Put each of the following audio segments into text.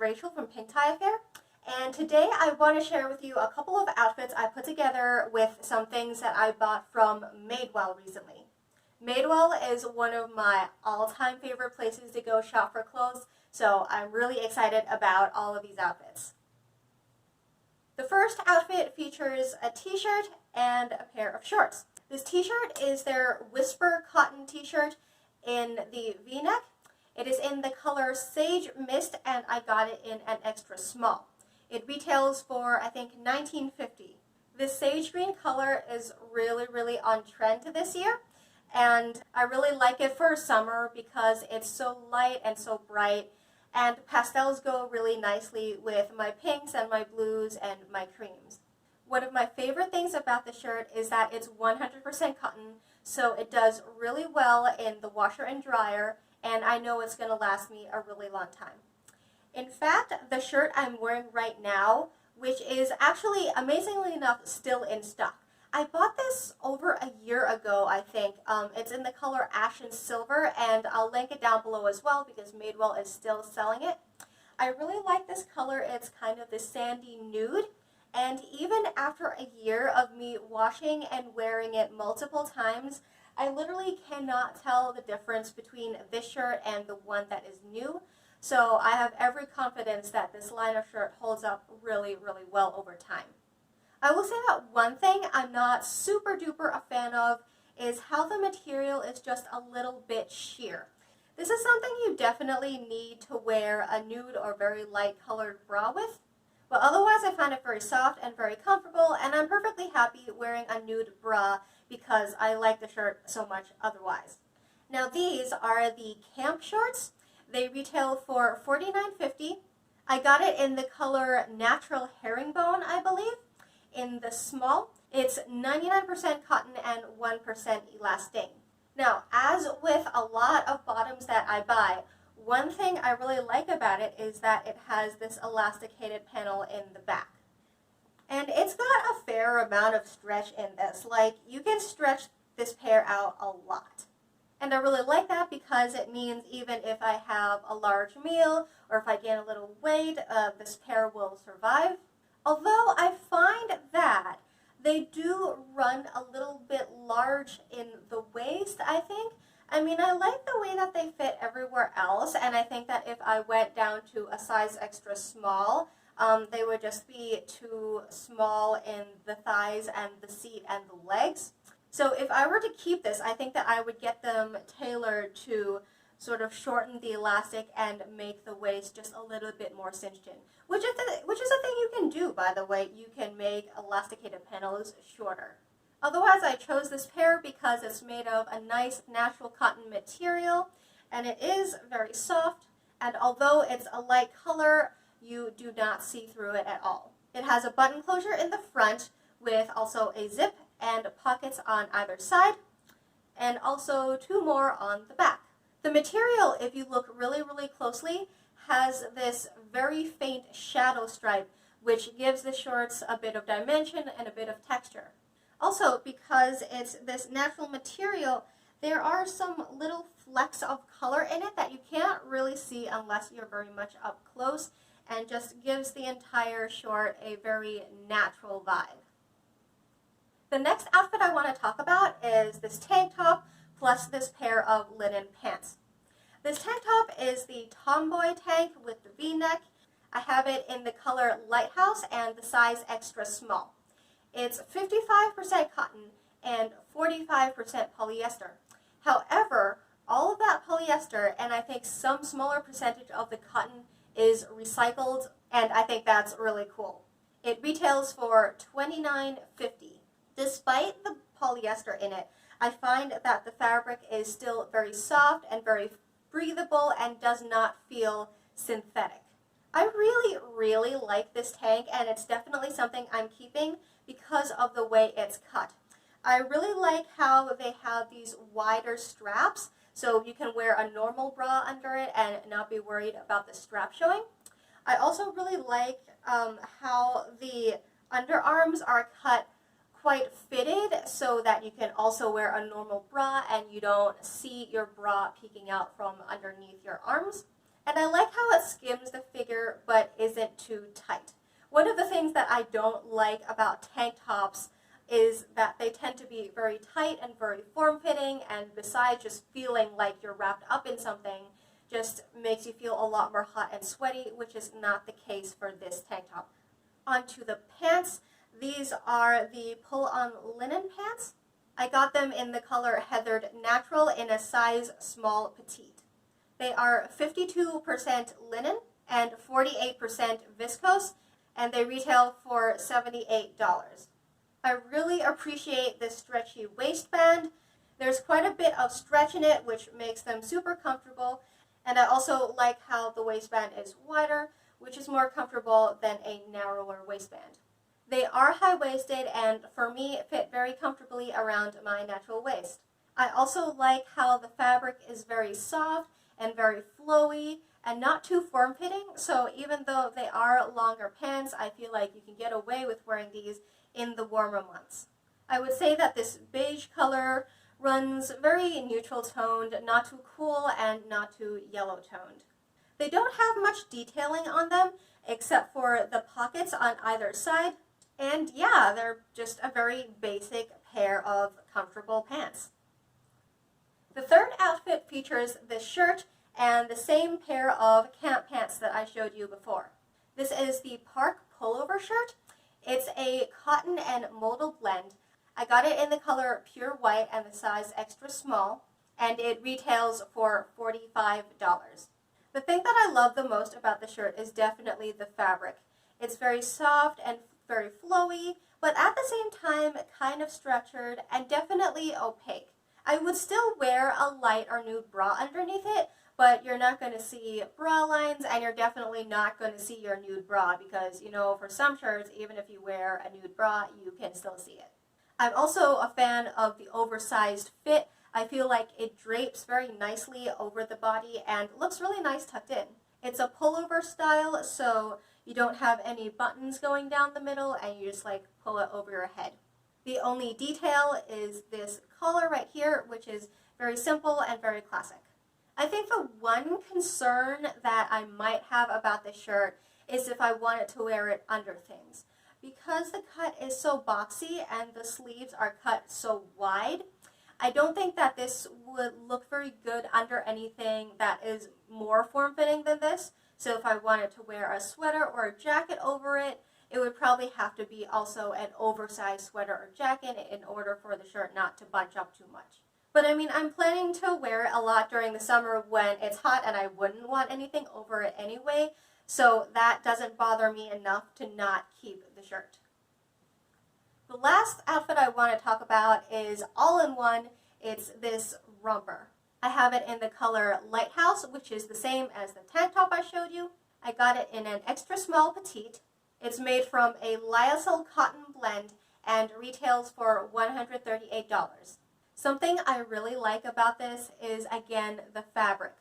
Rachel from Petite S, and today I want to share with you a couple of outfits I put together with some things that I bought from Madewell recently. Madewell is one of my all-time favorite places to go shop for clothes, so I'm really excited about all of these outfits. The first outfit features a t-shirt and a pair of shorts. This t-shirt is their Whisper cotton t-shirt in the V-neck. It is in the color Sage Mist, and I got it in an extra small. It retails for, I think, $19.50. This sage green color is really on trend this year, and I really like it for summer because it's so light and so bright, and pastels go really nicely with my pinks and my blues and my creams. One of my favorite things about the shirt is that it's 100% cotton, so it does really well in the washer and dryer, and I know it's going to last me a really long time. In fact, the shirt I'm wearing right now, which is actually, amazingly enough, still in stock. I bought this over a year ago, I think. It's in the color Ash and Silver, and I'll link it down below as well because Madewell is still selling it. I really like this color. It's kind of the sandy nude, and even after a year of me washing and wearing it multiple times, I literally cannot tell the difference between this shirt and the one that is new. So I have every confidence that this line of shirt holds up really well over time. I will say that one thing I'm not super duper a fan of is how the material is just a little bit sheer. This is something you definitely need to wear a nude or very light colored bra with. But otherwise I find it very soft and very comfortable, and I'm perfectly happy wearing a nude bra because I like the shirt so much otherwise. Now these are the camp shorts. They retail for $49.50. I got it in the color Natural Herringbone, I believe, in the small. It's 99% cotton and 1% elastane. Now, as with a lot of bottoms that I buy, one thing I really like about it is that it has this elasticated panel in the back. And it's got a fair amount of stretch in this. Like, you can stretch this pair out a lot. And I really like that because it means even if I have a large meal or if I gain a little weight, this pair will survive. Although I find that they do run a little bit large in the waist, I think. I mean, I like the way that they fit everywhere else, and I think that if I went down to a size extra small, they would just be too small in the thighs and the seat and the legs. So if I were to keep this, I think that I would get them tailored to sort of shorten the elastic and make the waist just a little bit more cinched in, which is a thing you can do, by the way. You can make elasticated panels shorter. Otherwise, I chose this pair because it's made of a nice natural cotton material, and it is very soft, and although it's a light color, you do not see through it at all. It has a button closure in the front with also a zip and pockets on either side, and also two more on the back. The material, if you look really closely, has this very faint shadow stripe, which gives the shorts a bit of dimension and a bit of texture. Also, because it's this natural material, there are some little flecks of color in it that you can't really see unless you're very much up close, and just gives the entire short a very natural vibe. The next outfit I want to talk about is this tank top plus this pair of linen pants. This tank top is the Tomboy tank with the V-neck. I have it in the color Lighthouse and the size extra small. It's 55% cotton and 45% polyester. However, all of that polyester and I think some smaller percentage of the cotton is recycled, and I think that's really cool. It retails for $29.50. Despite the polyester in it, I find that the fabric is still very soft and very breathable and does not feel synthetic. I really like this tank, and it's definitely something I'm keeping because of the way it's cut. I really like how they have these wider straps, so you can wear a normal bra under it and not be worried about the strap showing. I also really like how the underarms are cut quite fitted so that you can also wear a normal bra and you don't see your bra peeking out from underneath your arms. And I like how it skims the figure but isn't too tight. One of the things that I don't like about tank tops is that they tend to be very tight and very form-fitting, and besides just feeling like you're wrapped up in something, just makes you feel a lot more hot and sweaty, which is not the case for this tank top. Onto the pants. These are the pull-on linen pants. I got them in the color Heathered Natural in a size small petite. They are 52% linen and 48% viscose, and they retail for $78. I really appreciate this stretchy waistband. There's quite a bit of stretch in it, which makes them super comfortable, and I also like how the waistband is wider, which is more comfortable than a narrower waistband. They are high-waisted and, for me, fit very comfortably around my natural waist. I also like how the fabric is very soft and very flowy and not too form-fitting, so even though they are longer pants, I feel like you can get away with wearing these in the warmer months. I would say that this beige color runs very neutral toned, not too cool and not too yellow toned. They don't have much detailing on them except for the pockets on either side, and yeah, they're just a very basic pair of comfortable pants. The third outfit features this shirt and the same pair of camp pants that I showed you before. This is the Park pullover shirt. It's a cotton and modal blend. I got it in the color pure white and the size extra small, and it retails for $45. The thing that I love the most about the shirt is definitely the fabric. It's very soft and very flowy, but at the same time kind of structured and definitely opaque. I would still wear a light or nude bra underneath it, but you're not going to see bra lines, and you're definitely not going to see your nude bra because, you know, for some shirts, even if you wear a nude bra, you can still see it. I'm also a fan of the oversized fit. I feel like it drapes very nicely over the body and looks really nice tucked in. It's a pullover style, so you don't have any buttons going down the middle and you just like pull it over your head. The only detail is this collar right here, which is very simple and very classic. I think the one concern that I might have about this shirt is if I wanted to wear it under things. Because the cut is so boxy and the sleeves are cut so wide, I don't think that this would look very good under anything that is more form-fitting than this. So if I wanted to wear a sweater or a jacket over it, it would probably have to be also an oversized sweater or jacket in order for the shirt not to bunch up too much. But I mean, I'm planning to wear it a lot during the summer when it's hot and I wouldn't want anything over it anyway, so that doesn't bother me enough to not keep the shirt. The last outfit I want to talk about is all-in-one. It's this romper. I have it in the color Lighthouse, which is the same as the tank top I showed you. I got it in an extra small petite. It's made from a lyocell cotton blend and retails for $138. Something I really like about this is, again, the fabric.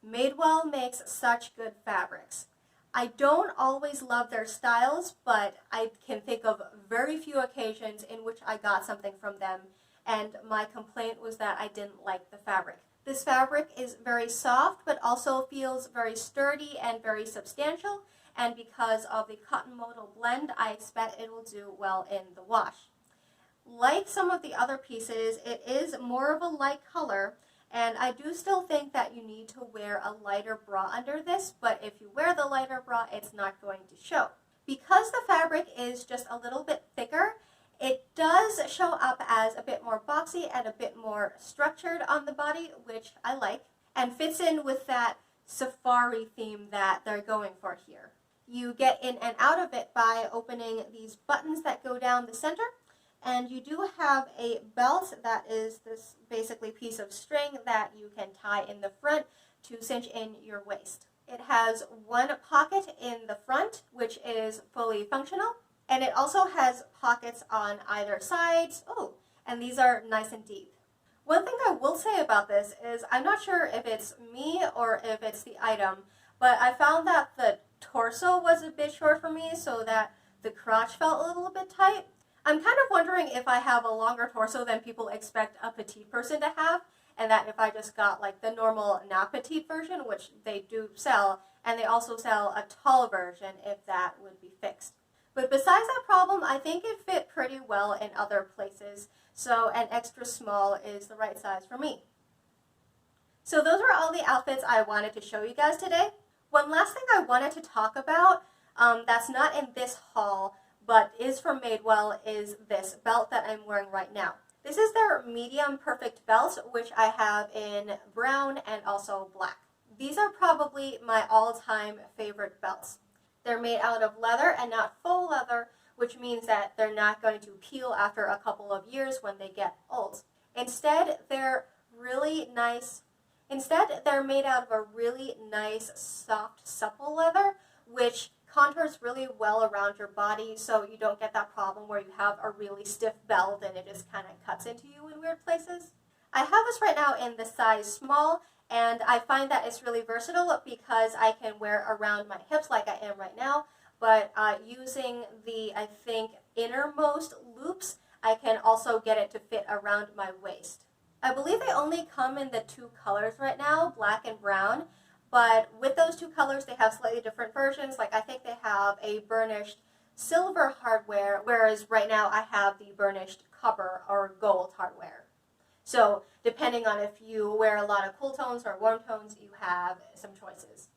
Madewell makes such good fabrics. I don't always love their styles, but I can think of very few occasions in which I got something from them, and my complaint was that I didn't like the fabric. This fabric is very soft, but also feels very sturdy and very substantial, and because of the cotton modal blend, I expect it will do well in the wash. Like some of the other pieces, it is more of a light color, and I do still think that you need to wear a lighter bra under this, but if you wear the lighter bra, it's not going to show. Because the fabric is just a little bit thicker, it does show up as a bit more boxy and a bit more structured on the body, which I like, and fits in with that safari theme that they're going for here. You get in and out of it by opening these buttons that go down the center, and you do have a belt that is this basically piece of string that you can tie in the front to cinch in your waist. It has one pocket in the front, which is fully functional, and it also has pockets on either sides. Oh, and these are nice and deep. One thing I will say about this is I'm not sure if it's me or if it's the item, but I found that the torso was a bit short for me, so that the crotch felt a little bit tight. I'm kind of wondering if I have a longer torso than people expect a petite person to have, and that if I just got like the normal not petite version, which they do sell, and they also sell a tall version if that would be fixed. But besides that problem, I think it fit pretty well in other places, so an extra small is the right size for me. So those are all the outfits I wanted to show you guys today. One last thing I wanted to talk about that's not in this haul, but is from Madewell, is this belt that I'm wearing right now. This is their medium perfect belt, which I have in brown and also black. These are probably my all-time favorite belts. They're made out of leather and not faux leather, which means that they're not going to peel after a couple of years when they get old. Instead, they're made out of a really nice, soft, supple leather, which contours really well around your body, so you don't get that problem where you have a really stiff belt and it just kind of cuts into you in weird places. I have this right now in the size small, and I find that it's really versatile because I can wear around my hips like I am right now, but using the, I think, innermost loops, I can also get it to fit around my waist. I believe they only come in the two colors right now, black and brown, but with those two colors they have slightly different versions. Like I think they have a burnished silver hardware, whereas right now I have the burnished copper or gold hardware. So depending on if you wear a lot of cool tones or warm tones, you have some choices.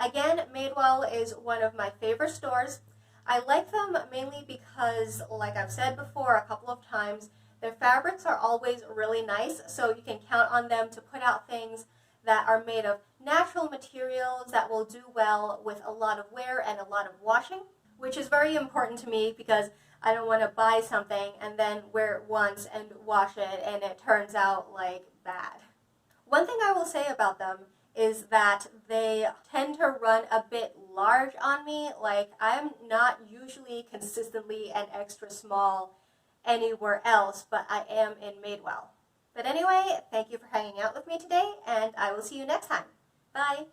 Again, Madewell is one of my favorite stores. I like them mainly because, like I've said before a couple of times, their fabrics are always really nice, so you can count on them to put out things that are made of natural materials that will do well with a lot of wear and a lot of washing, which is very important to me because I don't want to buy something and then wear it once and wash it and it turns out like bad. One thing I will say about them is that they tend to run a bit large on me. Like I'm not usually consistently an extra small anywhere else, but I am in Madewell. But anyway, thank you for hanging out with me today, and I will see you next time. Bye!